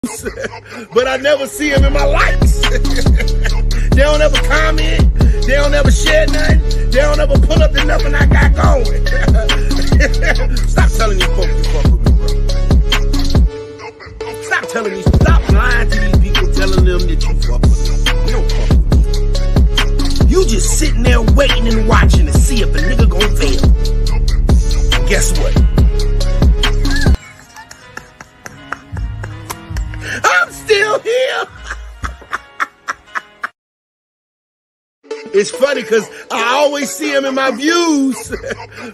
but I never see them in my likes. They don't ever comment. They don't ever share nothing. They don't ever pull up to nothing I got going. Stop telling these folks you fuck with me, bro. Stop lying to these people telling them that you fuck with them. You don't fuck with me. You just sitting there waiting and watching to see if a nigga gon' fail. Guess what? I'm still here. It's funny because I always see him in my views,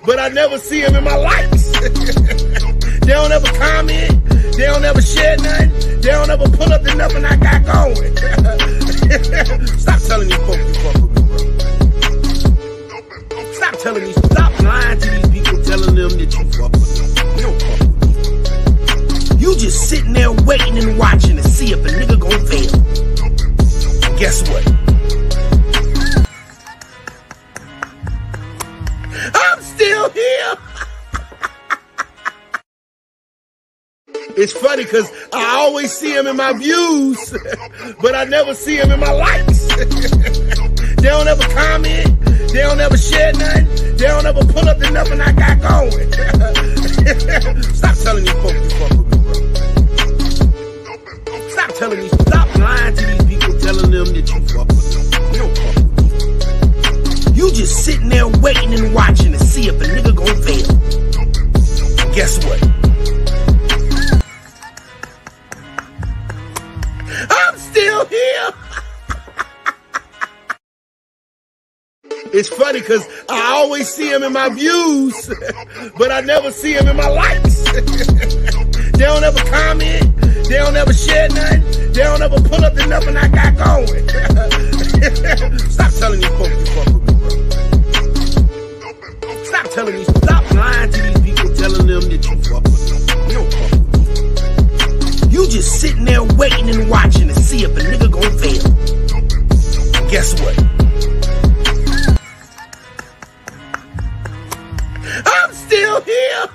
but I never see him in my likes. They don't ever comment. They don't ever share nothing. They don't ever pull up to nothing I got going. Stop telling these folks you fuck with me, bro. Stop lying to these people telling them that you fuck with them. You don't fuck with me. You just sitting there waiting and watching to see if a nigga gon' fail. Guess what? I'm still here. It's funny because I always see him in my views, but I never see him in my likes. They don't ever comment. They don't ever share nothing. They don't ever pull up to nothing I got going. Stop telling these folks you fuck with me, bro. Stop lying to these people telling them that you fuck with them. You don't fuck with me. You just sitting there waiting and watching to see if a nigga gon' fail. Guess what? I'm still here. It's funny because I always see him in my views, but I never see him in my likes. They don't ever comment. They don't ever share nothing. They don't ever pull up to nothing I got going. Stop telling these folks you fuck with me, bro. Stop lying to these people telling them that you fuck with them. You don't fuck with me. You just sitting there waiting and watching to see if a nigga gon' fail. Guess what? I'm still here.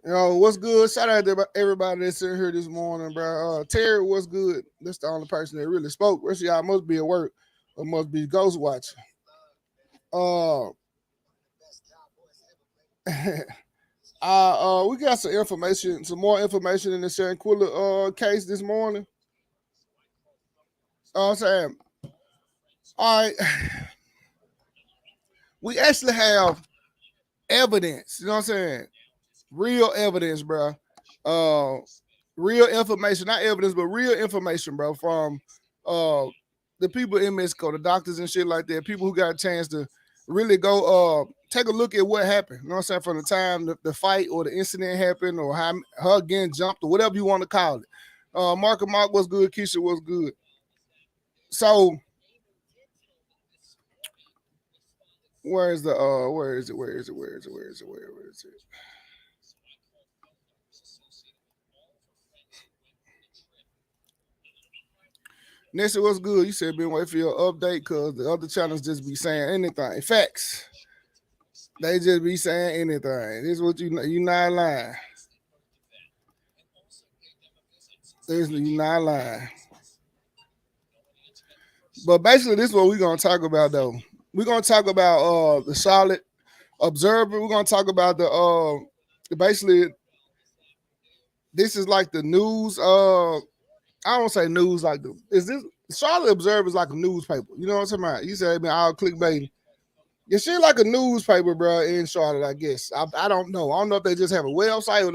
Yo, what's good? Shout out to everybody that's in here this morning, bro. Terry, what's good? That's the only person that really spoke. Rest of y'all must be at work or must be ghost watching. We got some information, some more information in the Shanquella case this morning. I'm saying, all right, we actually have evidence. You know what I'm saying? Real evidence, bro. Real information, not evidence, but real information, bro, from the people in Mexico, the doctors and shit like that, people who got a chance to really go take a look at what happened. You know what I'm saying? From the time the fight or the incident happened, or how her getting jumped, or whatever you want to call it. Mark and Mark was good, Keisha was good. So where is it? Nessa, what's good? You said been waiting for your update because the other channels just be saying anything. Facts. They just be saying anything. This is what you not lying. You not lying. But basically, this is what we're gonna talk about though. We're gonna talk about the Charlotte Observer. We're gonna talk about the basically this is like the news. I don't say news like is this Charlotte Observer is like a newspaper. You know what I'm talking about? You say, man, I'll clickbait. It's shit like a newspaper, bro, in Charlotte, I guess. I don't know. I don't know if they just have a website or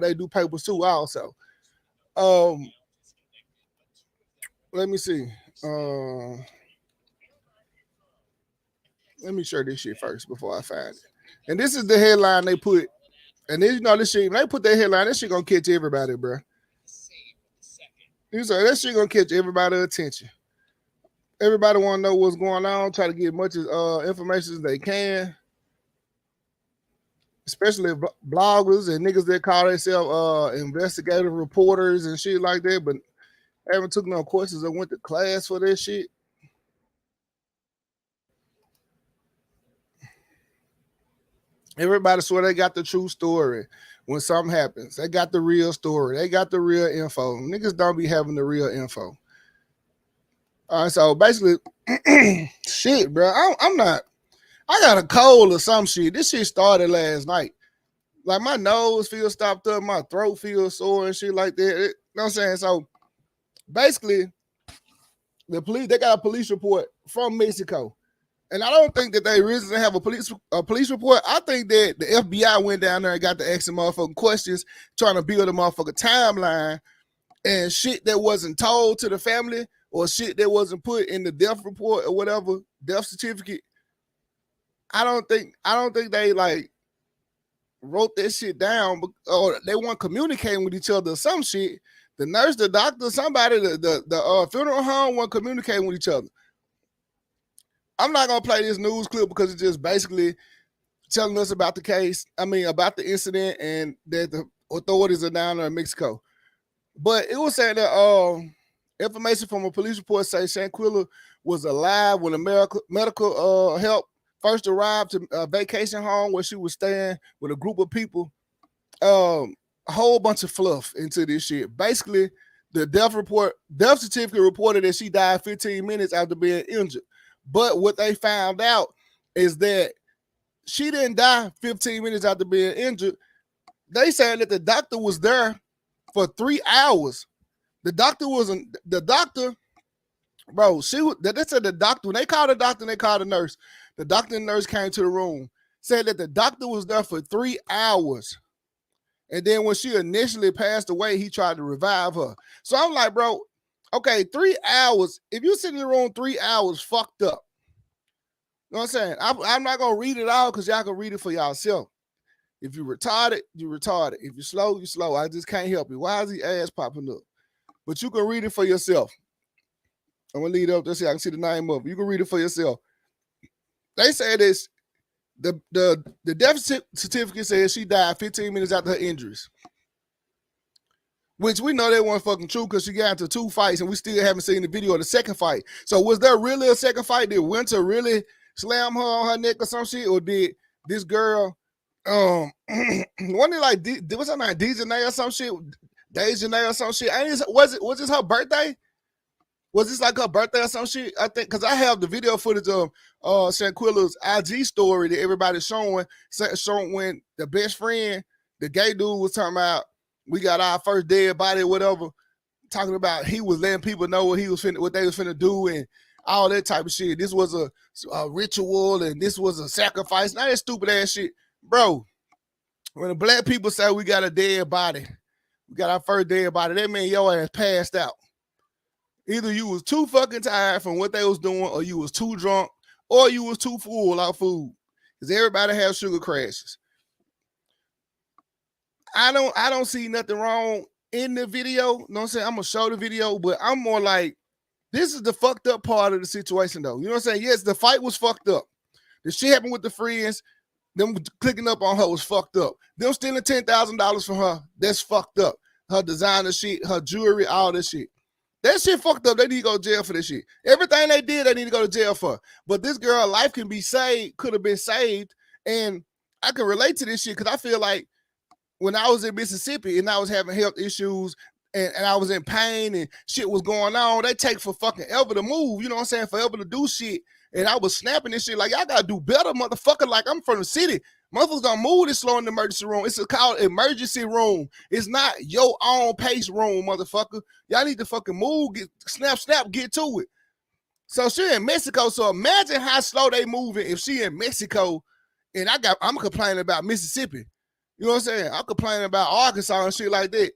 they do papers too also. Let me see. Let me share this shit first before I find it. And this is the headline they put. And then, you know, this shit, when they put that headline, this shit gonna catch everybody, bro. You say that shit gonna catch everybody's attention. Everybody want to know what's going on, try to get as much information as they can. Especially bloggers and niggas that call themselves investigative reporters and shit like that, but haven't took no courses or went to class for that shit. Everybody swear they got the true story. when something happens. They got the real story. They got the real info. Niggas don't be having the real info. All right, so basically, shit, bro. I'm not. I got a cold or some shit. This shit started last night. Like my nose feels stopped up, my throat feels sore and shit like that. You know what I'm saying? So basically, the police they got a police report from Mexico. And I don't think that they really have a police report. I think that the FBI went down there and got to ask some motherfucking questions, trying to build a motherfucking timeline and shit that wasn't told to the family or shit that wasn't put in the death report or whatever, death certificate. I don't think they like wrote that shit down or they weren't communicating with each other or some shit. The nurse, the doctor, somebody, the funeral home weren't communicating with each other. I'm not gonna play this news clip because it's just basically telling us about the case. I mean, about the incident and that the authorities are down there in Mexico. But it was saying that information from a police report say Shanquella was alive when medical help first arrived to a vacation home where she was staying with a group of people. A whole bunch of fluff into this shit. Basically, the death certificate reported that she died 15 minutes after being injured. But what they found out is that she didn't die 15 minutes after being injured. They said that the doctor was there for 3 hours. The doctor, bro. They said the doctor, when they called the doctor and they called the nurse, the doctor and nurse came to the room, said that the doctor was there for 3 hours. And then when she initially passed away, he tried to revive her. So I'm like, bro, okay, 3 hours. If you sit in the room 3 hours, fucked up. You know what I'm saying? I'm not going to read it all because y'all can read it for yourself. If you're retarded, you're retarded. If you're slow, you're slow. I just can't help you. Why is the ass popping up? But you can read it for yourself. I'm going to lead up. Let's see. I can see the name of it. You can read it for yourself. They say this. The death certificate says she died 15 minutes after her injuries. Which we know that wasn't fucking true because she got into 2 fights and we still haven't seen the video of the second fight. So was there really a second fight? Did Winter really slam her on her neck or some shit? Or did this girl, wasn't it like, what's her name, Dejanay or some shit? Dejanay or some shit? Was this her birthday? Was this like her birthday or some shit? I think, because I have the video footage of Shanquella's IG story that everybody's showing when the best friend, the gay dude, was talking about, we got our first dead body or whatever, talking about he was letting people know what they was finna do and all that type of shit. This was a ritual and this was a sacrifice. Now that stupid ass shit. Bro, when the black people say we got a dead body, we got our first dead body, that means your ass passed out. Either you was too fucking tired from what they was doing, or you was too drunk, or you was too full of food. Because everybody has sugar crashes. I don't see nothing wrong in the video. You know what I'm saying? I'm gonna show the video, but I'm more like, this is the fucked up part of the situation, though. You know what I'm saying? Yes, the fight was fucked up. The shit happened with the friends. Them clicking up on her was fucked up. Them stealing $10,000 from her, that's fucked up. Her designer shit, her jewelry, all this shit. That shit fucked up. They need to go to jail for this shit. Everything they did, they need to go to jail for. But this girl, life can be saved, could have been saved. And I can relate to this shit because I feel like when I was in Mississippi and I was having health issues and I was in pain and shit was going on, they take for fucking ever to move, you know what I'm saying? Forever to do shit. And I was snapping this shit like, y'all gotta do better, motherfucker. Like, I'm from the city. Motherfuckers don't move this slow in the emergency room. It's called emergency room. It's not your own pace room, motherfucker. Y'all need to fucking move, snap, get to it. So she in Mexico. So imagine how slow they moving if she in Mexico and I'm complaining about Mississippi. You know what I'm saying? I'm complaining about Arkansas and shit like that.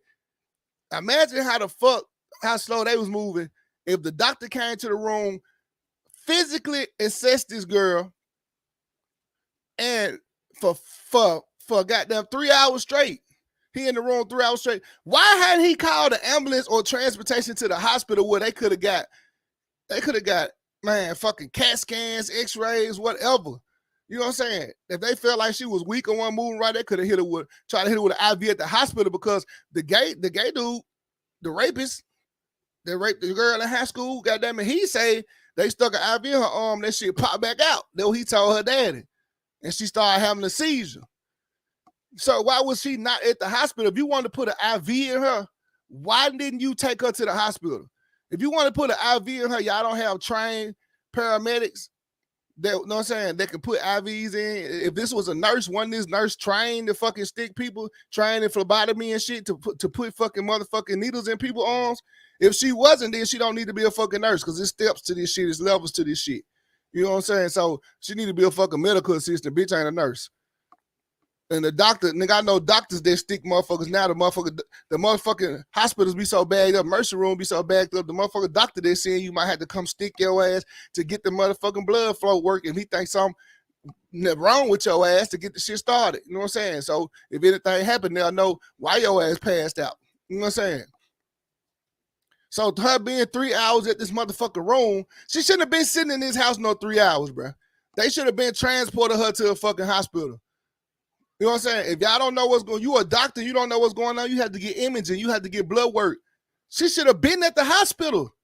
Imagine how slow they was moving if the doctor came to the room, physically assessed this girl, and for goddamn 3 hours straight. He in the room 3 hours straight. Why hadn't he called the ambulance or transportation to the hospital where they could have got, man, fucking CAT scans, x-rays, whatever. You know what I'm saying? If they felt like she was weak or wasn't moving right, they could have tried to hit her with an IV at the hospital because the gay dude, the rapist, that raped the girl in high school, goddamn it, he say they stuck an IV in her arm, that shit popped back out. That's what he told her daddy. And she started having a seizure. So why was she not at the hospital? If you wanted to put an IV in her, why didn't you take her to the hospital? If you want to put an IV in her, y'all don't have trained paramedics that, you know what I'm saying, that can put IVs in. If this was a nurse, wasn't this nurse trained to fucking stick people, trained in phlebotomy and shit to put fucking motherfucking needles in people's arms? If she wasn't, then she don't need to be a fucking nurse, because there's steps to this shit, there's levels to this shit. You know what I'm saying? So she need to be a fucking medical assistant. Bitch ain't a nurse. And the doctor, nigga, I know doctors that stick motherfuckers now. The motherfucking hospitals be so bagged up, emergency room be so bagged up. The motherfucking doctor they saying you might have to come stick your ass to get the motherfucking blood flow work if he thinks something wrong with your ass to get the shit started. You know what I'm saying? So if anything happened, they'll know why your ass passed out. You know what I'm saying? So her being 3 hours at this motherfucking room, she shouldn't have been sitting in this house no 3 hours, bro. They should have been transporting her to a fucking hospital. You know what I'm saying? If y'all don't know what's going on, you a doctor, you don't know what's going on, you have to get imaging, you have to get blood work. She should have been at the hospital.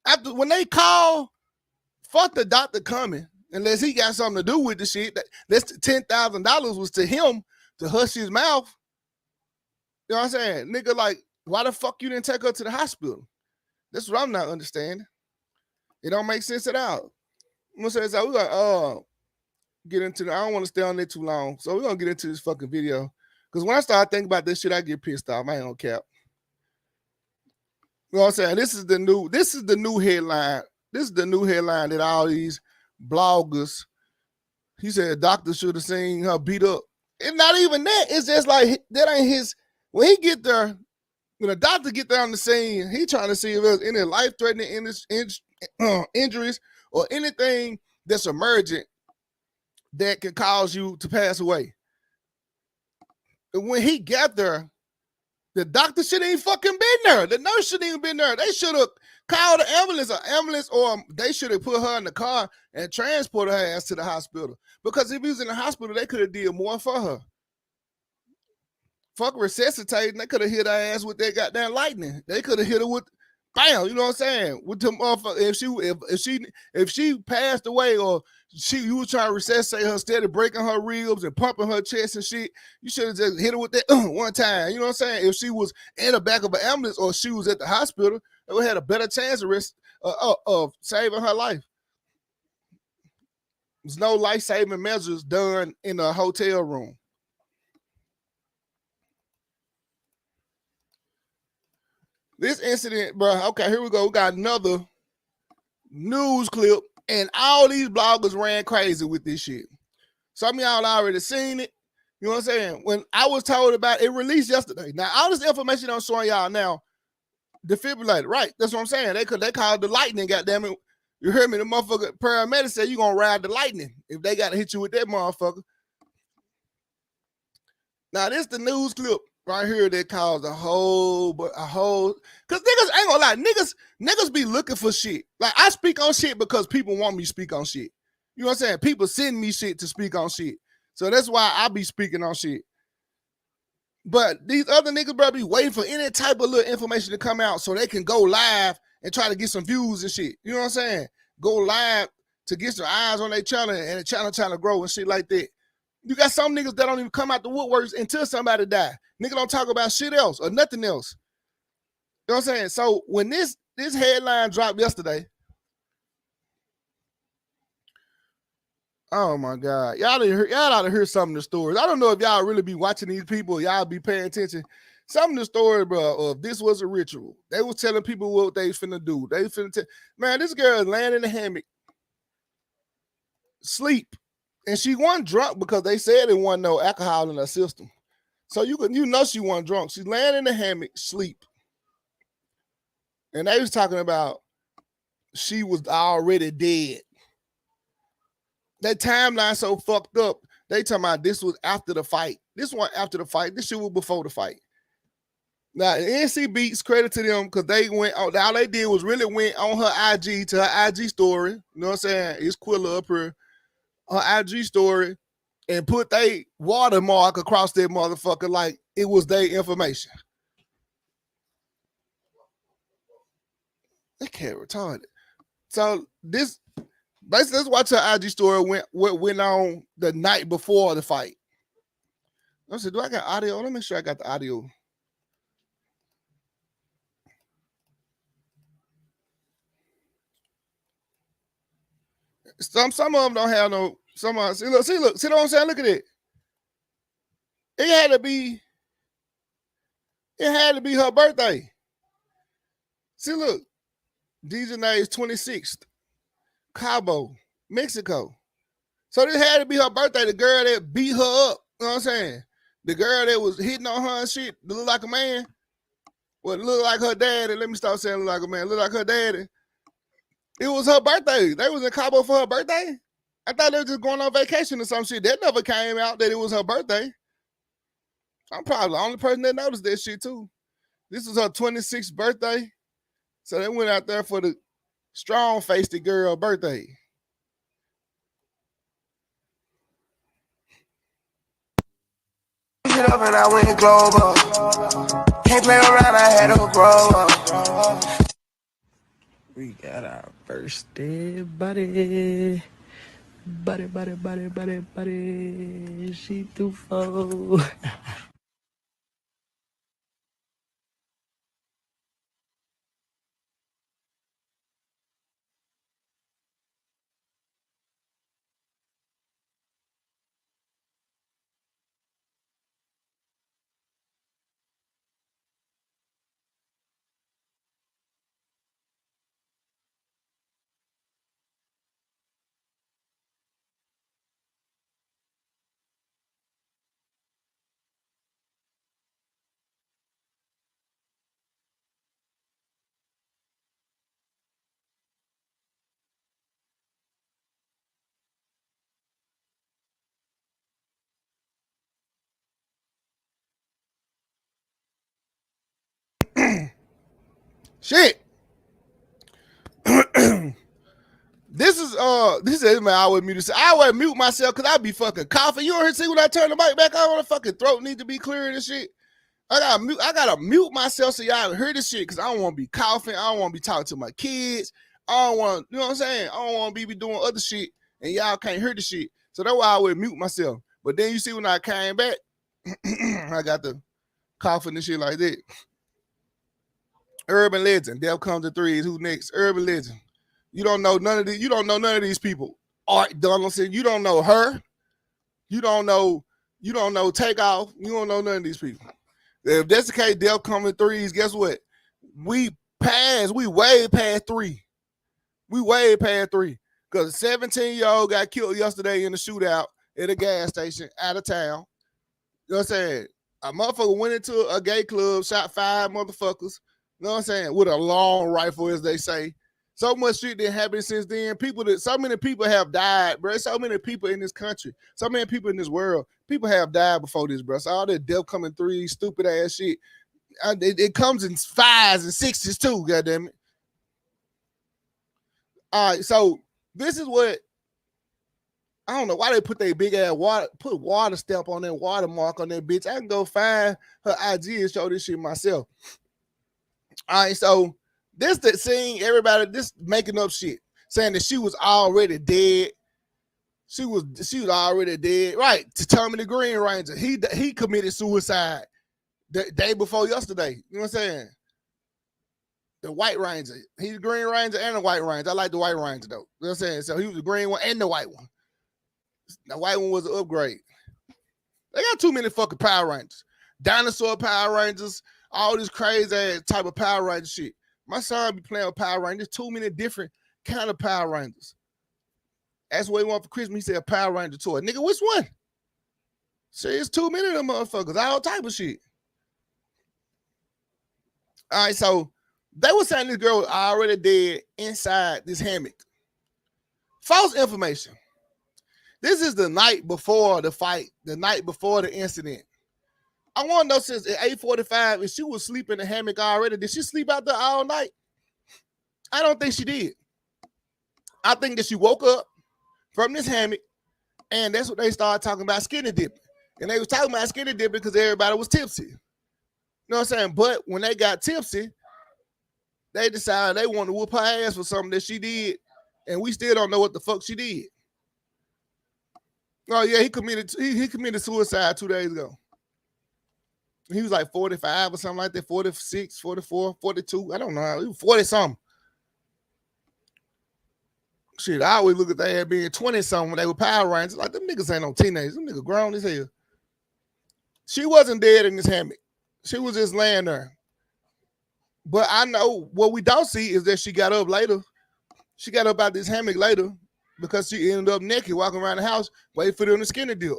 After when they call, fuck the doctor coming, unless he got something to do with the shit. That's $10,000 was to him to hush his mouth. You know what I'm saying? Nigga, like, why the fuck you didn't take her to the hospital? That's what I'm not understanding. It don't make sense at all. I'm gonna say so. We got get into I don't want to stay on there too long. So we're gonna get into this fucking video. Because when I start thinking about this shit, I get pissed off. I ain't gonna cap. You know what I'm saying? This is the new headline. This is the new headline that all these bloggers, he said doctor should have seen her beat up. And not even that. It's just like that ain't his. When he get there, when a doctor get there on the scene, he trying to see if there's any life-threatening injuries or anything that's emergent that can cause you to pass away. And when he got there, the doctor shouldn't even fucking been there. The nurse shouldn't even been there. They should have called an ambulance, or they should have put her in the car and transported her ass to the hospital. Because if he was in the hospital, they could have did more for her. Fuck resuscitating, they could have hit her ass with that goddamn lightning. They could have hit her with bam, you know what I'm saying? With the motherfucker, if she passed away, or you was trying to resuscitate her, instead of breaking her ribs and pumping her chest and shit, you should have just hit her with that one time. You know what I'm saying? If she was in the back of an ambulance or she was at the hospital, it would have had a better chance of saving her life. There's no life-saving measures done in a hotel room. This incident, bro, okay, here we go. We got another news clip, and all these bloggers ran crazy with this shit. Some of y'all already seen it. You know what I'm saying? When I was told about it, released yesterday. Now, all this information I'm showing y'all now, defibrillator, right? That's what I'm saying. They called the lightning, goddammit. You heard me? The motherfucker paramedics said you gonna ride the lightning if they gotta hit you with that motherfucker. Now, this the news clip right here that caused a whole, cause niggas ain't gonna lie, niggas be looking for shit. Like, I speak on shit because people want me to speak on shit. You know what I'm saying? People send me shit to speak on shit. So that's why I be speaking on shit. But these other niggas, bro, be waiting for any type of little information to come out so they can go live and try to get some views and shit. You know what I'm saying? Go live to get some eyes on their channel and the channel trying to grow and shit like that. You got some niggas that don't even come out the woodworks until somebody die. Nigga don't talk about shit else or nothing else. You know what I'm saying? So when this headline dropped yesterday, oh my God, y'all ought to hear some of the stories. I don't know if y'all really be watching these people, y'all be paying attention. Some of the stories, bro, of this was a ritual. They was telling people what they finna do. They finna man, this girl is laying in the hammock, sleep. And she wasn't drunk because they said there wasn't no alcohol in her system. So you know she wasn't drunk. She's laying in the hammock, sleep. And they was talking about she was already dead. That timeline so fucked up. They talking about this was after the fight. This one after the fight. This shit was before the fight. Now, NC Beats, credit to them, because they went on. All they did was really went on her IG, to her IG story. You know what I'm saying? It's Quilla up here. Her IG story, and put they watermark across that motherfucker like it was their information. That cat retarded. So this basically, let's watch her IG story went on the night before the fight. I said, do I got audio? Let me make sure I got the audio. Some of them don't have no. Some of them, see what I'm saying? Look at it. It had to be her birthday. See, look, Dejanay's 26th, Cabo, Mexico. So this had to be her birthday. The girl that beat her up, you know what I'm saying? The girl that was hitting on her and shit, that look like a man. Well, look like her daddy. Let me stop saying look like a man. Look like her daddy. It was her birthday. They was in Cabo for her birthday. I thought they were just going on vacation or some shit. That never came out that it was her birthday. I'm probably the only person that noticed that shit too. This was her 26th birthday. So they went out there for the strong-faced girl birthday. It up and I went global. Can't play around, I had to grow up. We got our birthday buddy. Buddy. She too full. Shit. This is man, I always mute myself because I be fucking coughing. You don't hear see when I turn the mic back on, the fucking throat need to be clear and shit. I gotta mute myself so y'all hear this shit because I don't want to be coughing. I don't want to be talking to my kids. I don't want, you know what I'm saying? I don't want to be doing other shit and y'all can't hear the shit. So that's why I would mute myself. But then you see when I came back, I got the coughing and shit like that. Urban Legend, Def comes to threes. Who next? Urban Legend. You don't know none of these. You don't know none of these people. Art Donaldson. You don't know her. You don't know Takeoff. You don't know none of these people. If that's the case, Def coming threes. Guess what? We way past three. We way past three. Because a 17-year-old got killed yesterday in the shootout at a gas station out of town. You know what I'm saying? A motherfucker went into a gay club, shot 5 motherfuckers. You know what I'm saying? With a long rifle, as they say. So much shit that happened since then. So many people have died, bro. So many people in this country. So many people in this world. People have died before this, bro. So all that Def coming threes, stupid ass shit. It comes in 5s and 6s too, goddammit. All right, so this is what I don't know why they put their big ass water stamp on that watermark on that bitch. I can go find her IG and show this shit myself. All right, so this that seeing everybody this making up shit, saying that she was already dead. She was already dead. Right, to Tommy the Green Ranger. He committed suicide the day before yesterday. You know what I'm saying? The White Ranger. He's the Green Ranger and the White Ranger. I like the White Ranger though. You know what I'm saying? So he was the green one and the white one. The white one was an upgrade. They got too many fucking Power Rangers. Dinosaur Power Rangers, all this crazy ass type of Power Ranger shit. My son be playing with Power Rangers, too many different kind of Power Rangers. That's what he want for Christmas. He said a Power Ranger toy. Nigga, which one? See, it's too many of them motherfuckers. All type of shit. All right, so they were saying this girl was already dead inside this hammock. False information. This is the night before the fight, the night before the incident. I want to know since at 8:45, if she was sleeping in the hammock already, did she sleep out there all night? I don't think she did. I think that she woke up from this hammock, and that's what they started talking about, skinny dipping. And they was talking about skinny dipping because everybody was tipsy. You know what I'm saying? But when they got tipsy, they decided they wanted to whoop her ass for something that she did, and we still don't know what the fuck she did. Oh yeah, he committed suicide 2 days ago. He was like 45 or something like that, 46, 44, 42. I don't know. He was 40 something. Shit, I always look at that being 20 something when they were Power Rangers. Like, them niggas ain't no teenagers. Them niggas grown as hell. She wasn't dead in this hammock. She was just laying there. But I know what we don't see is that she got up later. She got up out this hammock later because she ended up naked walking around the house waiting for them to skinny dip.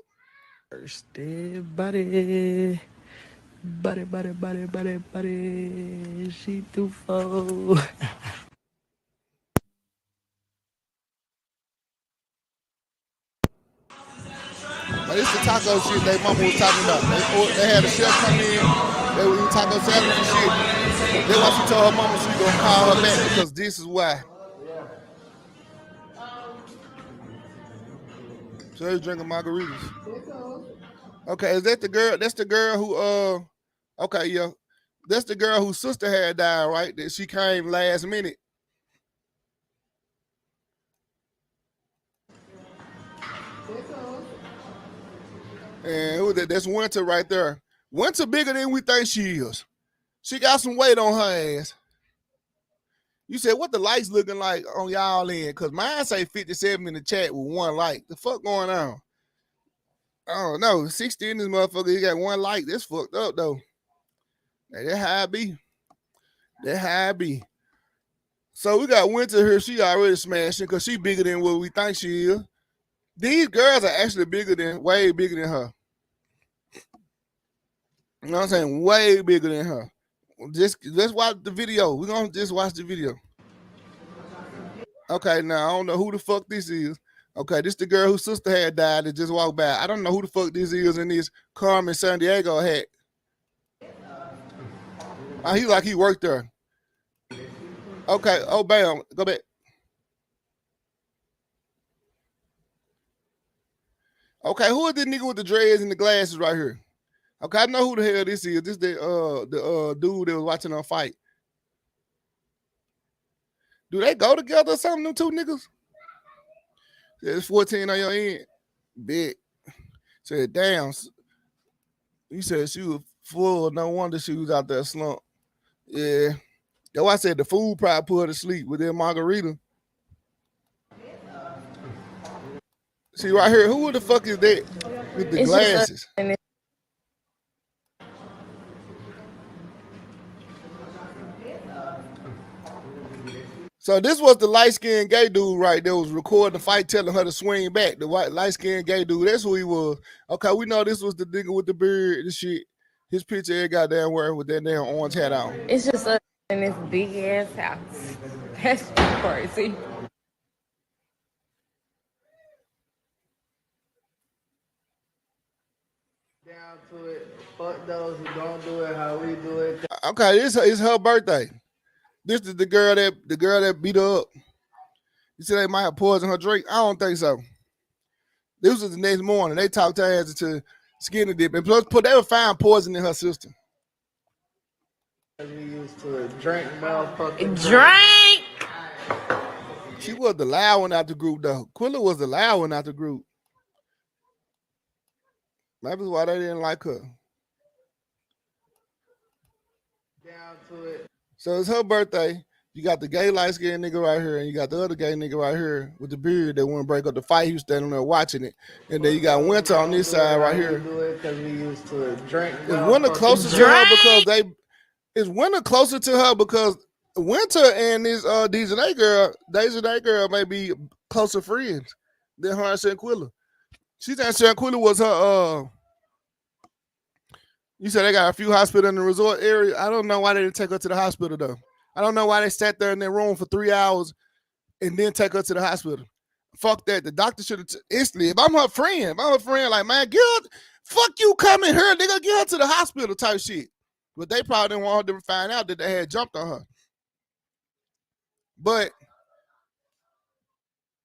First dead body. Buddy. She too full. But it's the taco shit they mama was talking about. They had a chef come in, they were eating taco salads and shit. Then why she told her mama she gonna call her back because this is why. So he's drinking margaritas. Okay, is that the girl? That's the girl who okay, yeah. That's the girl whose sister had died, right? That she came last minute. And who that? That's Winter right there. Winter bigger than we think she is. She got some weight on her ass. You said what the lights looking like on y'all end? Cause mine say 57 in the chat with one light. The fuck going on? I don't know. 60 in this motherfucker. He got one light. That's fucked up though. That how I be. That how I be. So we got Winter here. She already smashing because she bigger than what we think she is. These girls are actually way bigger than her. You know what I'm saying? Way bigger than her. Let's watch the video. We're gonna just watch the video. Okay, now I don't know who the fuck this is. Okay, this the girl whose sister had died that just walked by. I don't know who the fuck this is in this Carmen San Diego hat. He like he worked there. Okay, oh bam, go back. Okay, who is this nigga with the dreads and the glasses right here? Okay, I know who the hell this is. This the dude that was watching her fight. Do they go together or something, them two niggas? There's 14 on your end. Big. Said, damn. You said she was full. No wonder she was out there slump. Yeah. That's why I said the food probably put her to sleep with that margarita. See right here, who the fuck is that with the glasses? So this was the light-skinned gay dude right there was recording the fight telling her to swing back. The white light-skinned gay dude, that's who he was. Okay, we know this was the nigga with the beard and shit. His picture ain't goddamn wearing with that damn orange hat on. It's just us in this big ass house. That's crazy. Down to it. Fuck those who don't do it how we do it. Okay, it's her birthday. This is the girl that beat her up. You said they might have poisoned her drink. I don't think so. This was the next morning. They talked her ass into skinny dip. And plus, they would find poison in her system. We used to drink motherfucking Drink! She was the loud one out the group, though. Quilla was the loud one out the group. Maybe that's why they didn't like her. down to it. So it's her birthday. You got the gay light-skinned nigga right here, and you got the other gay nigga right here with the beard that wouldn't break up the fight. He was standing there watching it. And then you got Winter on this side right here. We do it because we used to drink. Is Winter closer to her because is Winter closer to her because Winter and this Dejanay girl may be closer friends than her and Shanquella. She said Shanquella was her you said they got a few hospitals in the resort area. I don't know why they didn't take her to the hospital though. I don't know why they sat there in their room for 3 hours and then take her to the hospital. Fuck that. The doctor should have instantly. If I'm her friend, like, man, fuck you coming here, nigga, get her to the hospital type shit. But they probably didn't want her to find out that they had jumped on her. But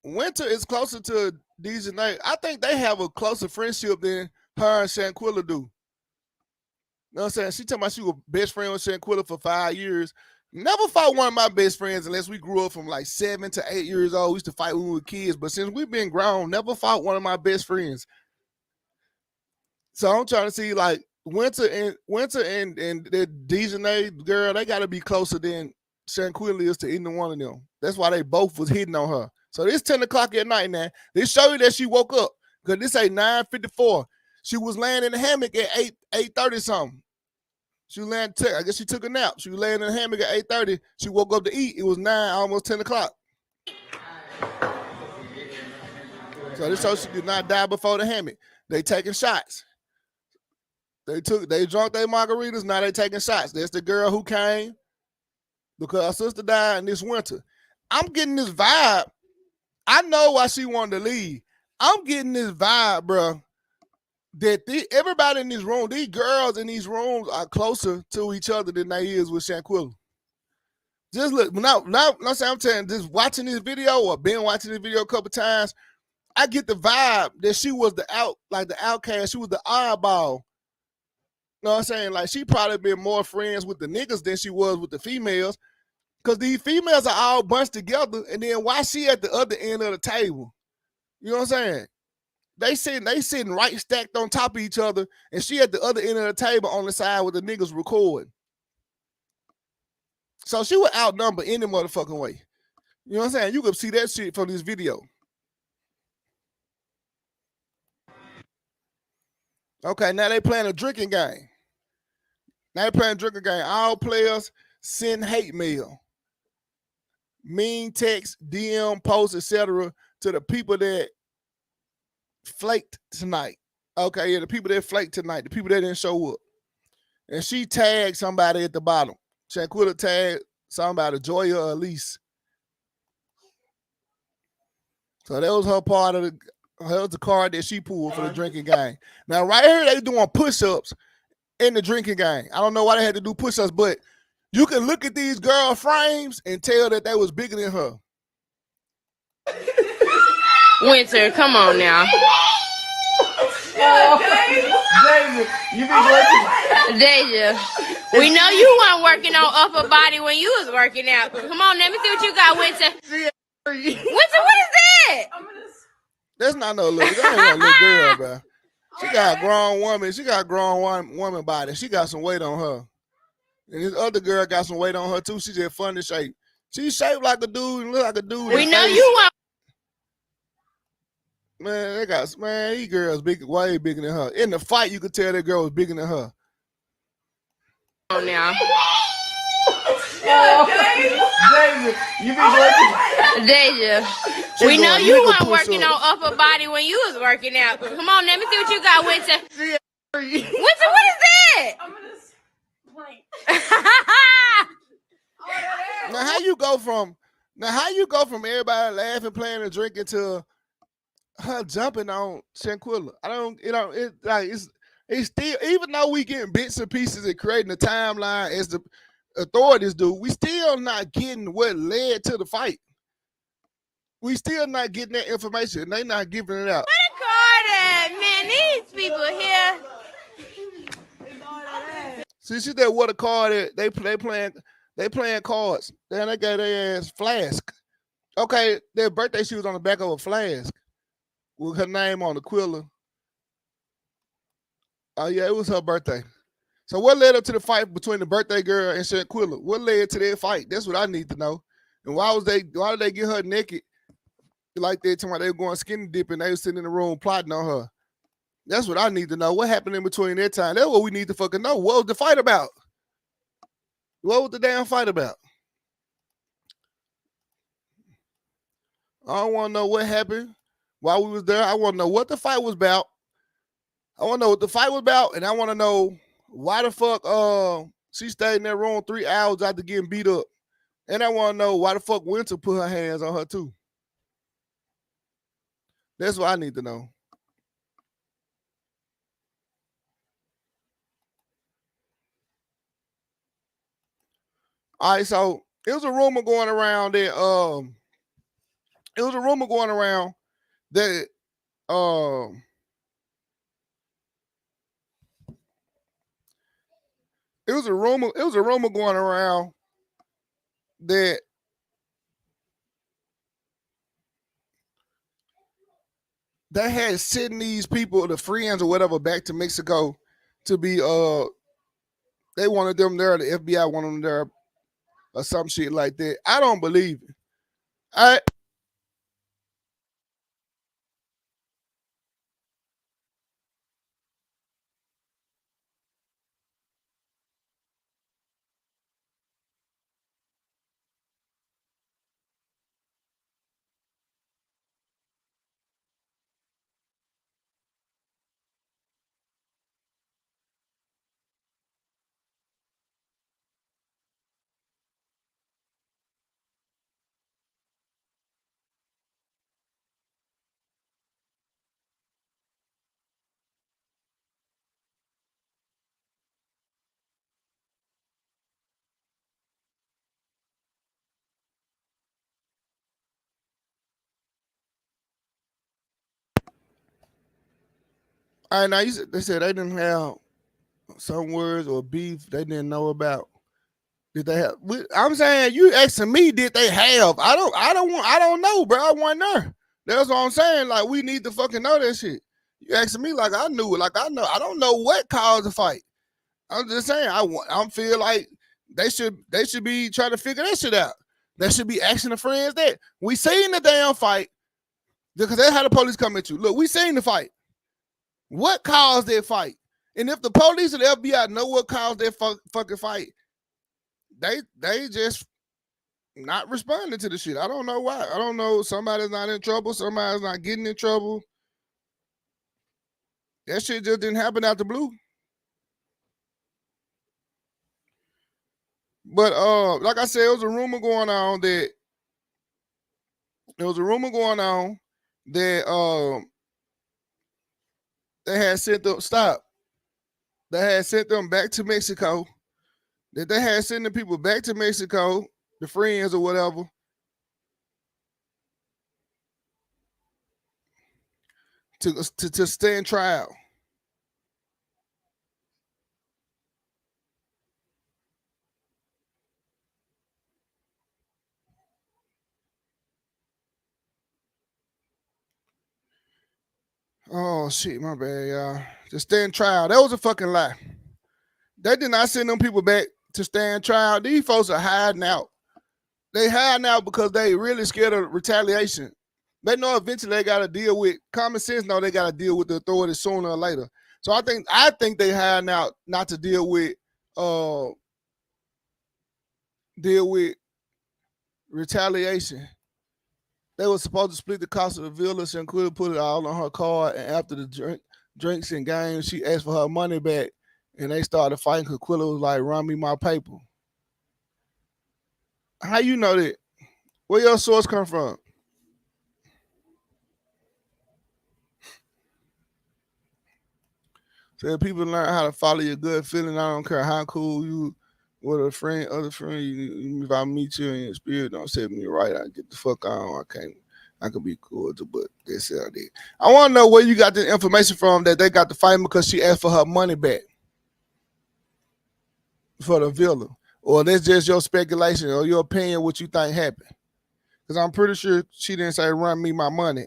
Winter is closer to Dejanay. I think they have a closer friendship than her and Shanquella do. You know what I'm saying? She talking about she was best friend with Shanquella for 5 years. Never fought one of my best friends unless we grew up from like 7 to 8 years old. We used to fight when we were kids. But since we've been grown, never fought one of my best friends. So I'm trying to see, like, Winter and the Dejanay girl, they gotta be closer than Shanquella is to either one of them. That's why they both was hitting on her. So it's 10 o'clock at night now. They show you that she woke up. Because this ain't 9:54. She was laying in the hammock at 8:30 something. She was laying, I guess she took a nap. She was laying in the hammock at 8:30. She woke up to eat. It was 9, almost 10 o'clock. So this shows she did not die before the hammock. They taking shots. They drunk their margaritas, now they taking shots. That's the girl who came because her sister died in this winter. I'm getting this vibe. I know why she wanted to leave. I'm getting this vibe, bro, that everybody in this room, these girls in these rooms are closer to each other than they is with Shanquella. Just look, now I'm telling you, just watching this video or been watching this video a couple times, I get the vibe that she was the outcast. She was the oddball. You know what I'm saying? Like, she probably been more friends with the niggas than she was with the females. Because these females are all bunched together. And then why she at the other end of the table? You know what I'm saying? They sitting right stacked on top of each other. And she at the other end of the table on the side with the niggas recording. So she would outnumber any motherfucking way. You know what I'm saying? You could see that shit from this video. Okay, now they playing a drinking game. All players send hate mail, mean text, DM, posts, etc. to the people that flaked tonight. Okay, yeah, the people that flaked tonight, the people that didn't show up. And she tagged somebody at the bottom. Shanquella tagged somebody, Joya or Elise. So that was her part of the card that she pulled for the drinking game. Now, right here, they doing push-ups in the drinking game. I don't know why they had to do push-ups, but you can look at these girl frames and tell that they was bigger than her. Winter, come on now. David, you be working. Deja, we know you weren't working on upper body when you was working out. Come on, let me see what you got, Winter. Winter, what is that? That's not no little. That ain't no little girl, bro. She got a grown woman. She got a grown woman body. She got some weight on her. And this other girl got some weight on her too. She just funny shape. She's shaped like a dude and look like a dude. We know you weren't. Man, these girls way bigger than her. In the fight, you could tell that girl was bigger than her. Come on now. David, you be working. Deja, we know you weren't working on upper body when you was working out. Come on, let me see what you got, Winter. Winter, what is that? I'm gonna blank. Now how you go from everybody laughing, playing, and drinking to her jumping on Shanquella? It's still, even though we getting bits and pieces and creating a timeline as the authorities do, we still not getting what led to the fight. We still not getting that information. They not giving it out. What a card, man, these people here. See, she said what a card they playing cards. Then they got their ass Flask. Okay, their birthday she was on the back of a flask with her name on the Quilla. Oh yeah, it was her birthday. So what led up to the fight between the birthday girl and Shanquella? What led to that fight? That's what I need to know. And why did they get her naked like that? Talking about they were going skinny dipping, they were sitting in the room plotting on her. That's what I need to know. What happened in between that time? That's what we need to fucking know. What was the fight about? What was the damn fight about? I don't want to know what happened while we was there. I want to know what the fight was about. I want to know what the fight was about, and I want to know why the fuck she stayed in that room 3 hours after getting beat up. And I want to know why the fuck Winter put her hands on her too. That's what I need to know. All right, so it was a rumor going around that it was a rumor going around that it was a rumor going around that they had sent these people, the friends or whatever, back to Mexico to be they wanted them there, the FBI wanted them there or some shit like that. I don't believe it. All right, now they said they didn't have some words or beef they didn't know about. Did they have? I'm saying you asking me, did they have? I don't know, bro. I wasn't there. That's what I'm saying. Like we need to fucking know that shit. You asking me like I knew it. Like I know. I don't know what caused the fight. I'm just saying. I feel like they should be trying to figure that shit out. They should be asking the friends that we seen the damn fight because they had the police come at you. Look, we seen the fight. What caused that fight? And if the police and the FBI know what caused that fucking fight, they just not responding to the shit. I don't know why. I don't know. Somebody's not in trouble. Somebody's not getting in trouble. That shit just didn't happen out the blue. But like I said, there was a rumor going on that they had sent them They had sent them back to Mexico. That they had sent the people back to Mexico, the friends or whatever, to stand trial. Oh shit, my bad, y'all. To stand trial. That was a fucking lie. They did not send them people back to stand trial. These folks are hiding out. They hiding out because they really scared of retaliation. They know eventually they gotta deal with common sense. Know they gotta deal with the authorities sooner or later. So I think they hiding out not to deal with retaliation. They were supposed to split the cost of the villa. Shanquella put it all on her card, and after the drinks and games, she asked for her money back, and they started fighting because Quilla was like, "Run me my paper." How you know that? Where your source come from? So if people learn how to follow your good feeling, I don't care how cool you with a friend, other friend. If I meet you and your spirit don't set me right, I get the fuck on. I can be cool, but that's how I did. I want to know where you got the information from that they got the fight because she asked for her money back for the villa, or that's just your speculation or your opinion what you think happened. Because I'm pretty sure she didn't say run me my money.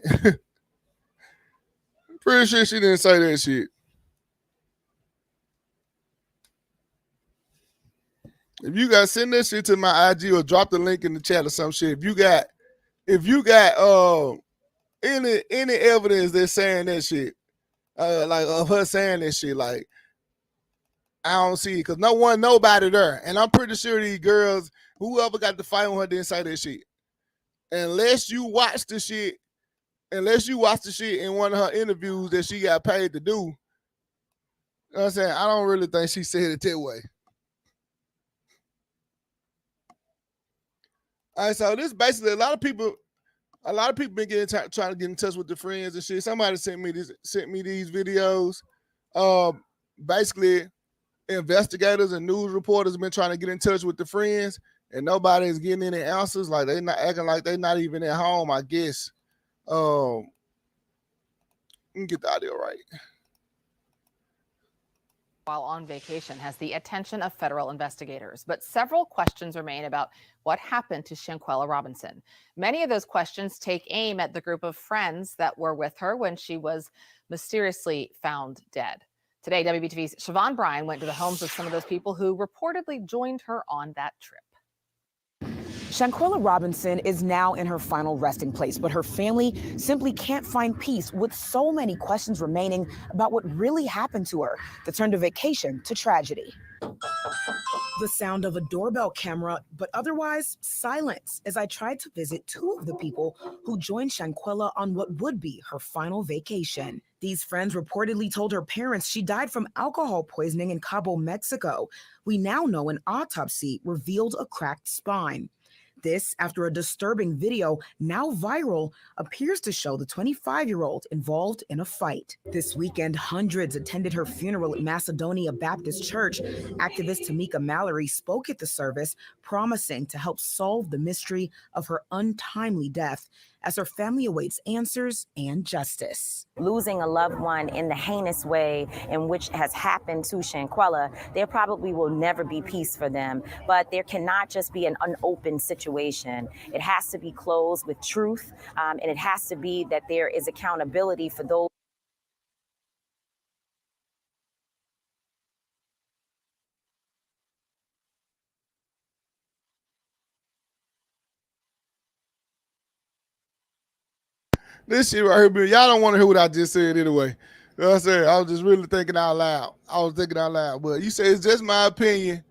Pretty sure she didn't say that shit. If you got send that shit to my IG or drop the link in the chat or some shit. If you got any evidence that's saying that shit, like of her saying that shit, like I don't see it because nobody there, and I'm pretty sure these girls, whoever got the fight on her, didn't say that shit. Unless you watch the shit in one of her interviews that she got paid to do. You know what I'm saying? I don't really think she said it that way. All right, so this basically a lot of people been trying to get in touch with the friends and shit. Somebody sent me these videos. Basically, investigators and news reporters have been trying to get in touch with the friends, and nobody's getting any answers. Like they not acting like they not even at home. I guess. Let me get the audio right. While on vacation has the attention of federal investigators, but several questions remain about what happened to Shanquella Robinson. Many of those questions take aim at the group of friends that were with her when she was mysteriously found dead. Today, WBTV's Siobhan Bryan went to the homes of some of those people who reportedly joined her on that trip. Shanquella Robinson is now in her final resting place, but her family simply can't find peace with so many questions remaining about what really happened to her that turned a vacation to tragedy. The sound of a doorbell camera, but otherwise silence as I tried to visit two of the people who joined Shanquella on what would be her final vacation. These friends reportedly told her parents she died from alcohol poisoning in Cabo, Mexico. We now know an autopsy revealed a cracked spine. This after a disturbing video, now viral, appears to show the 25-year-old involved in a fight. This weekend, hundreds attended her funeral at Macedonia Baptist Church. Activist Tamika Mallory spoke at the service, promising to help solve the mystery of her untimely death as her family awaits answers and justice. Losing a loved one in the heinous way in which has happened to Shanquella, there probably will never be peace for them. But there cannot just be an unopened situation. It has to be closed with truth, and it has to be that there is accountability for those. This shit right here, y'all don't want to hear what I just said anyway. You know what I'm saying? I was just really thinking out loud. But you say it's just my opinion.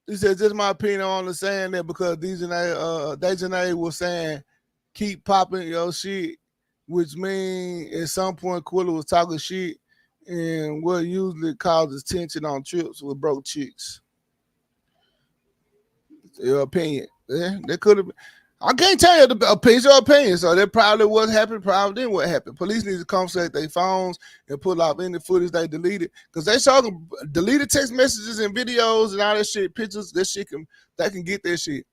You said just my opinion on the saying that because Dejanay was saying keep popping your shit, which means at some point Quilla was talking shit, and what usually causes tension on trips with broke chicks. Your opinion. Yeah, that could have been. I can't tell you the opinion, your opinion. So that probably what happened, probably didn't what happened. Police need to confiscate their phones and pull out any footage they deleted. Because they saw them deleted text messages and videos and all that shit, pictures, they can get that shit.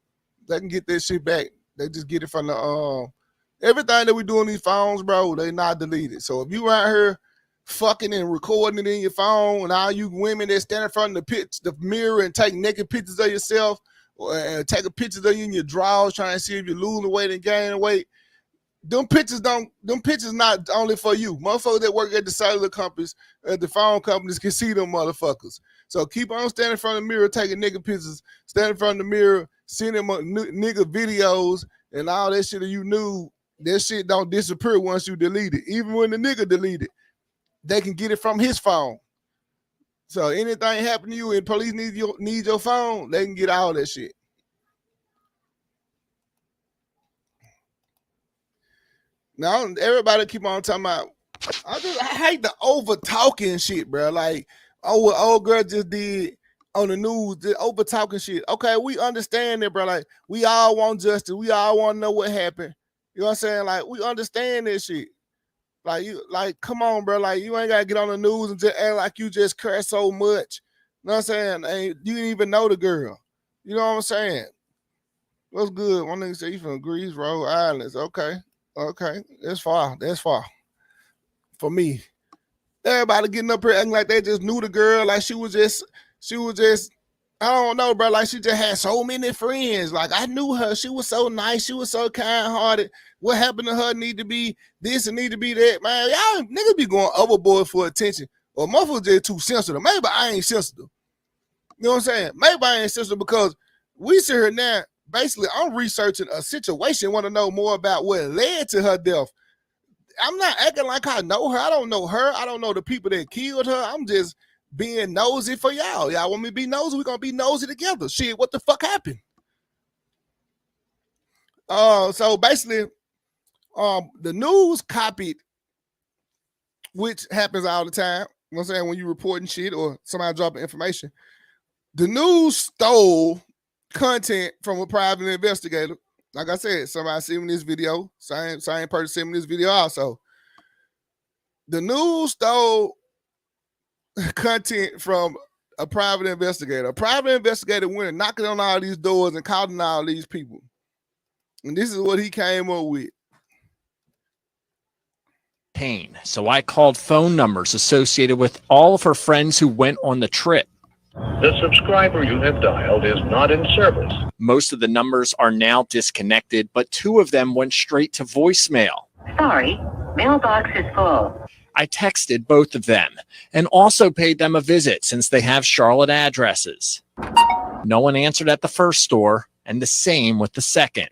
They can get that shit back. They just get it from the everything that we do on these phones, bro, they not deleted. So if you out here fucking and recording it in your phone, and all you women that stand in front of the mirror and take naked pictures of yourself, or take a picture of you in your drawers trying to see if you're losing weight and gaining weight. Them pictures not only for you. Motherfuckers that work at the cellular companies, at the phone companies can see them motherfuckers. So keep on standing in front of the mirror, taking nigga pictures, standing in front of the mirror, seeing them nigga videos and all that shit that you knew, that shit don't disappear once you delete it. Even when the nigga delete it, they can get it from his phone. So anything happen to you and police need your phone, they can get all that shit. Now everybody keep on talking about. I hate the over talking shit, bro. Like, oh, what old girl just did on the news, the over talking shit. Okay, we understand it, bro. Like, we all want justice. We all want to know what happened. You know what I'm saying? Like, we understand this shit. Like, come on, bro. Like, you ain't gotta get on the news and just act like you just care so much. You know what I'm saying? And you didn't even know the girl. You know what I'm saying? What's good? One nigga say you from Greece, Rhode Island. Okay. That's far. For me. Everybody getting up here acting like they just knew the girl, like she was just, I don't know, bro. Like she just had so many friends. Like I knew her. She was so nice. She was so kind-hearted. What happened to her need to be this and need to be that. Man, y'all niggas be going overboard for attention. Or motherfuckers just too sensitive. Maybe I ain't sensitive. You know what I'm saying? Maybe I ain't sensitive because we sit here now. Basically, I'm researching a situation, want to know more about what led to her death. I'm not acting like I know her. I don't know her. I don't know the people that killed her. I'm just being nosy for y'all. Y'all want me to be nosy? We're going to be nosy together. Shit, what the fuck happened? So basically, the news copied, which happens all the time. You know what I'm saying? When you're reporting shit or somebody dropping information. The news stole content from a private investigator. Like I said, somebody sent me this video. Same person sent me this video also. The news stole content from a private investigator. A private investigator went and knocking on all these doors and calling all these people. And this is what he came up with. So I called phone numbers associated with all of her friends who went on the trip. The subscriber you have dialed is not in service. Most of the numbers are now disconnected, but 2 of them went straight to voicemail. Sorry, mailbox is full. I texted both of them and also paid them a visit since they have Charlotte addresses. No one answered at the first store, and the same with the second.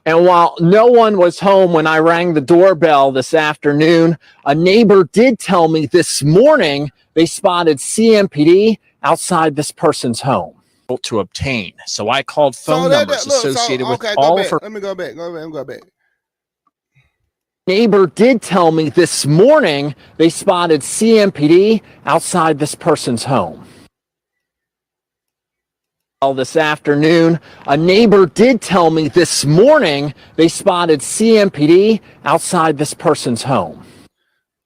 And while no one was home when I rang the doorbell this afternoon, a neighbor did tell me this morning they spotted CMPD outside this person's home to obtain. So I called phone numbers associated with all of her. Let me go back. Neighbor did tell me this morning they spotted CMPD outside this person's home. This afternoon, a neighbor did tell me this morning they spotted CMPD outside this person's home.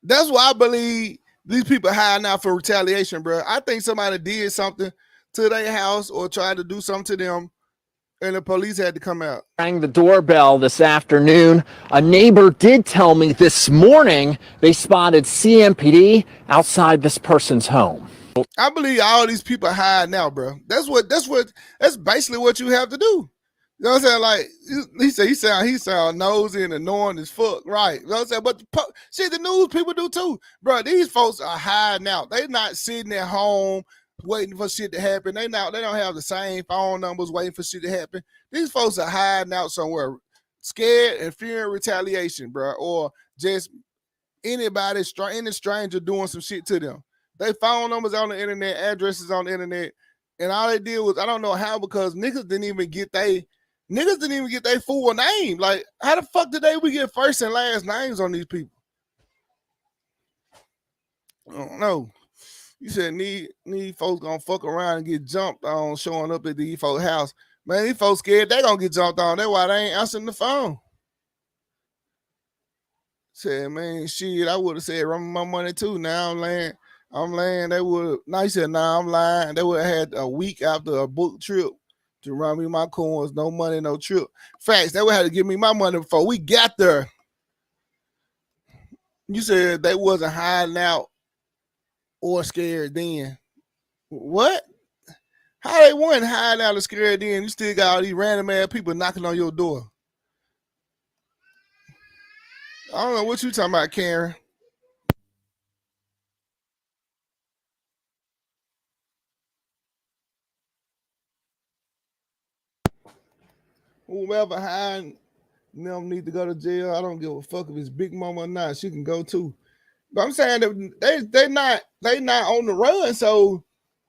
That's why I believe these people hiding out for retaliation, bro. I think somebody did something to their house or tried to do something to them, and the police had to come out. Rang the doorbell this afternoon. A neighbor did tell me this morning they spotted CMPD outside this person's home. I believe all these people hiding out, bro. That's basically what you have to do. You know what I'm saying? Like he sound nosy and annoying as fuck, right? You know what I'm saying? But the news people do too, bro. These folks are hiding out. They not sitting at home waiting for shit to happen. They don't have the same phone numbers waiting for shit to happen. These folks are hiding out somewhere, scared and fearing retaliation, bro, or just any stranger doing some shit to them. They phone numbers on the internet, addresses on the internet, and all they did was, I don't know how, because niggas didn't even get their full name. Like, how the fuck did we get first and last names on these people? I don't know. You said need folks gonna fuck around and get jumped on showing up at these folks' house. Man, these folks scared they gonna get jumped on. That's why they ain't answering the phone. Said, man, shit, I would have said run my money too. Now I'm laying. They would. Now he said, nah, I'm lying. They would have had a week after a book trip to run me my coins. No money, no trip. Facts. They would have to give me my money before we got there. You said they wasn't hiding out or scared then. What? How they weren't hiding out or scared then? You still got all these random ass people knocking on your door. I don't know what you talking about, Karen. Whoever hiding them need to go to jail. I don't give a fuck if it's Big Mama or not. She can go too. But I'm saying that they not on the run, so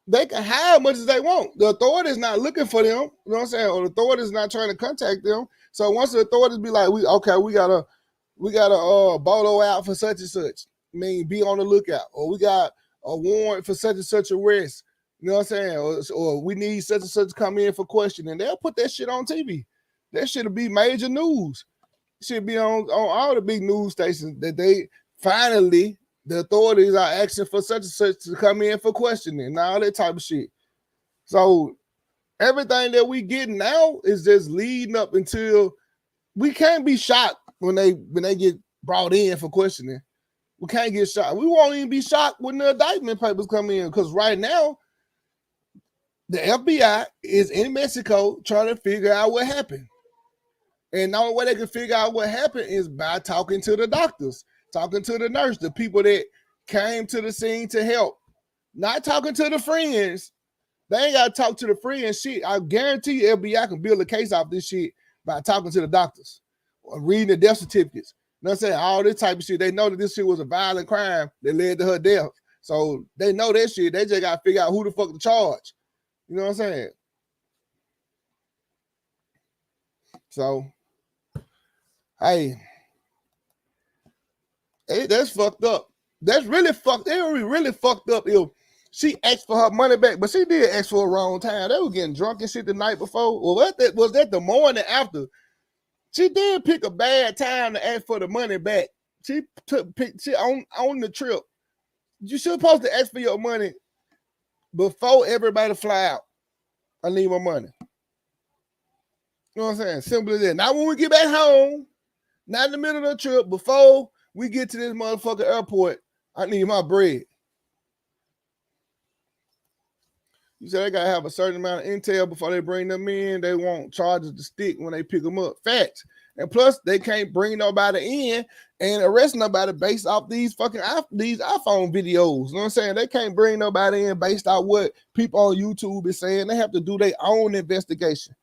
they can hide as much as they want. The authorities not looking for them. You know what I'm saying? Or the authorities not trying to contact them. So once the authorities be like, we got a bolo out for such and such. I mean, be on the lookout. Or we got a warrant for such and such arrest. You know what I'm saying? Or we need such and such to come in for questioning. They'll put that shit on TV. That should be major news. It should be on all the big news stations that they finally, the authorities are asking for such and such to come in for questioning and all that type of shit. So everything that we get now is just leading up until we can't be shocked when they get brought in for questioning. We can't get shocked. We won't even be shocked when the indictment papers come in, because right now the FBI is in Mexico trying to figure out what happened. And the only way they can figure out what happened is by talking to the doctors, talking to the nurse, the people that came to the scene to help. Not talking to the friends. They ain't got to talk to the friends. Shit, I guarantee you FBI can build a case off this shit by talking to the doctors or reading the death certificates. You know what I'm saying? All this type of shit. They know that this shit was a violent crime that led to her death. So they know that shit. They just got to figure out who the fuck to charge. You know what I'm saying? So, hey, that's fucked up. That's really fucked. They were really fucked up if she asked for her money back, but she did ask for a wrong time. They were getting drunk and shit the night before. Well, was that the morning after? She did pick a bad time to ask for the money back. She on the trip. You supposed to ask for your money before everybody fly out. I need my money. You know what I'm saying? Simple as that. Not when we get back home, not in the middle of the trip, before we get to this motherfucking airport, I need my bread. You said they gotta have a certain amount of intel before they bring them in. They want charges to stick when they pick them up. Facts. And plus, they can't bring nobody in and arrest nobody based off these these iPhone videos. You know what I'm saying? They can't bring nobody in based off what people on YouTube is saying. They have to do their own investigation.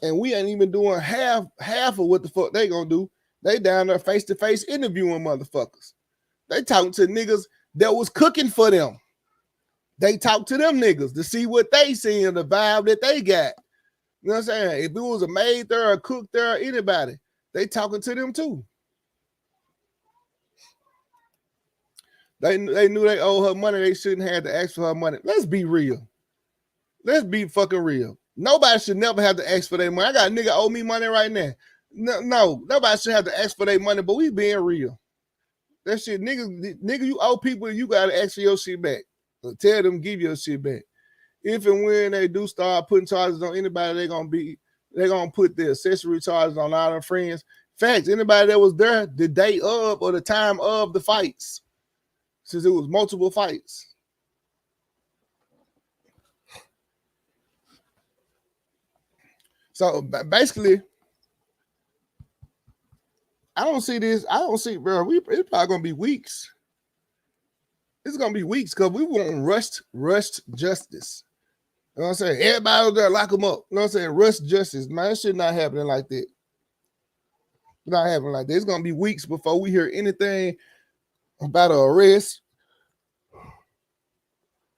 And we ain't even doing half of what the fuck they gonna do. They down there face-to-face interviewing motherfuckers. They talking to niggas that was cooking for them. They talk to them niggas to see what they see and the vibe that they got. You know what I'm saying? If it was a maid there, a cook there, or anybody, they talking to them too. They knew they owe her money. They shouldn't have to ask for her money. Let's be real. Let's be fucking real. Nobody should never have to ask for their money. I got a nigga owe me money right now. No, nobody should have to ask for their money, but we being real. That shit, nigga, you owe people, you gotta ask for your shit back. So tell them give your shit back. If and when they do start putting charges on anybody, they're gonna put the accessory charges on all their friends. Facts, anybody that was there the day of or the time of the fights, since it was multiple fights. So basically, I don't see, bro. It's probably gonna be weeks. It's gonna be weeks because we want rushed justice. You know what I'm saying? Everybody out there lock them up. You know what I'm saying? Rushed justice. Man, that shit not happening like that. Not happening like that. It's gonna be weeks before we hear anything about an arrest.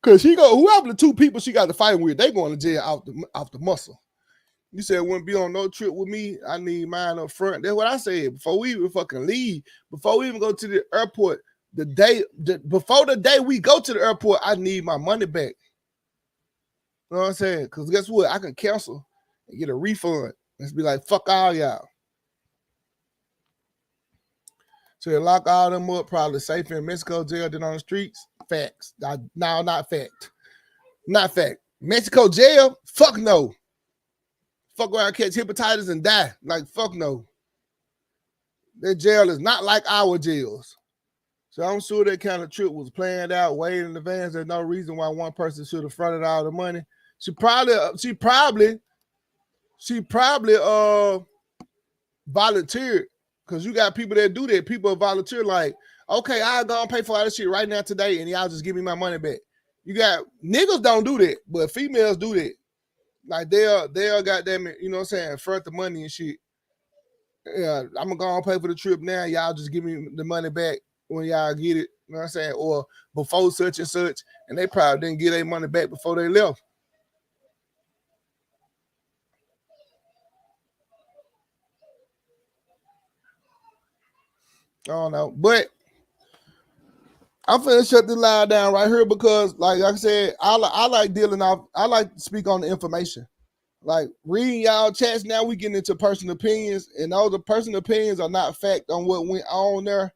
Cause whoever the two people she got to fight with, they going to jail off the muscle. You said wouldn't be on no trip with me. I need mine up front. That's what I said. Before we even fucking leave, before we even go to the airport, before the day we go to the airport, I need my money back. You know what I'm saying? Because guess what? I can cancel and get a refund. Let's be like, fuck all y'all. So they lock all them up, probably safer in Mexico jail than on the streets. Facts. No, not fact. Not fact. Mexico jail? Fuck no. Fuck around, catch hepatitis and die. Like, fuck no. Their jail is not like our jails. So I'm sure that kind of trip was planned out way in advance. There's no reason why one person should have fronted all the money. She probably volunteered, because you got people that do that. People volunteer like, okay, I'll go and pay for all this shit right now today, and y'all just give me my money back. You got niggas don't do that, but females do that. Like they'll goddamn it, you know what I'm saying, front the money and shit. Yeah, I'm gonna go and pay for the trip now. Y'all just give me the money back when y'all get it. You know what I'm saying? Or before such and such, and they probably didn't get their money back before they left. I don't know, but I'm finna shut this live down right here because, like I said, I like dealing off. I like to speak on the information. Like reading y'all chats now, we getting into personal opinions, and those personal opinions are not fact on what went on there,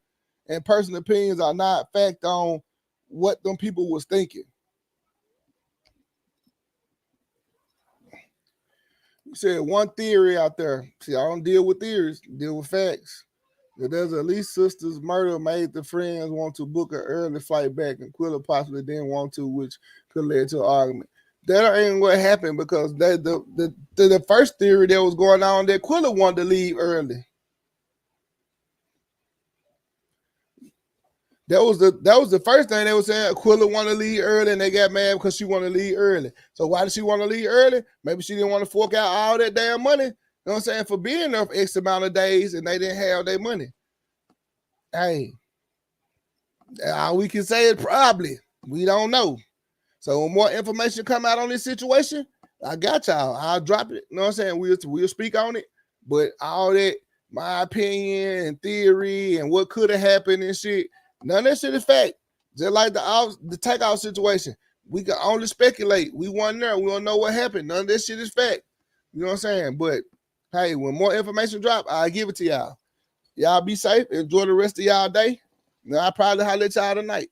and personal opinions are not fact on what them people was thinking. You said one theory out there. See, I don't deal with theories, deal with facts. That there's at least sister's murder made the friends want to book an early flight back, and Quilla possibly didn't want to, which could lead to an argument. That ain't what happened, because the first theory that was going on, that Quilla wanted to leave early. That was the first thing they were saying. Quilla wanted to leave early, and they got mad because she wanted to leave early. So why did she want to leave early? Maybe she didn't want to fork out all that damn money. You know what I'm saying? For being there for X amount of days and they didn't have their money. Hey, all we can say is probably. We don't know. So when more information come out on this situation, I got y'all. I'll drop it. You know what I'm saying? We'll speak on it. But all that, my opinion and theory and what could have happened and shit, none of that shit is fact. Just like the takeout situation. We can only speculate. We weren't there. We don't know what happened. None of that shit is fact. You know what I'm saying? But hey, when more information drop, I'll give it to y'all. Y'all be safe. Enjoy the rest of y'all day. Now I'll probably holler at y'all tonight.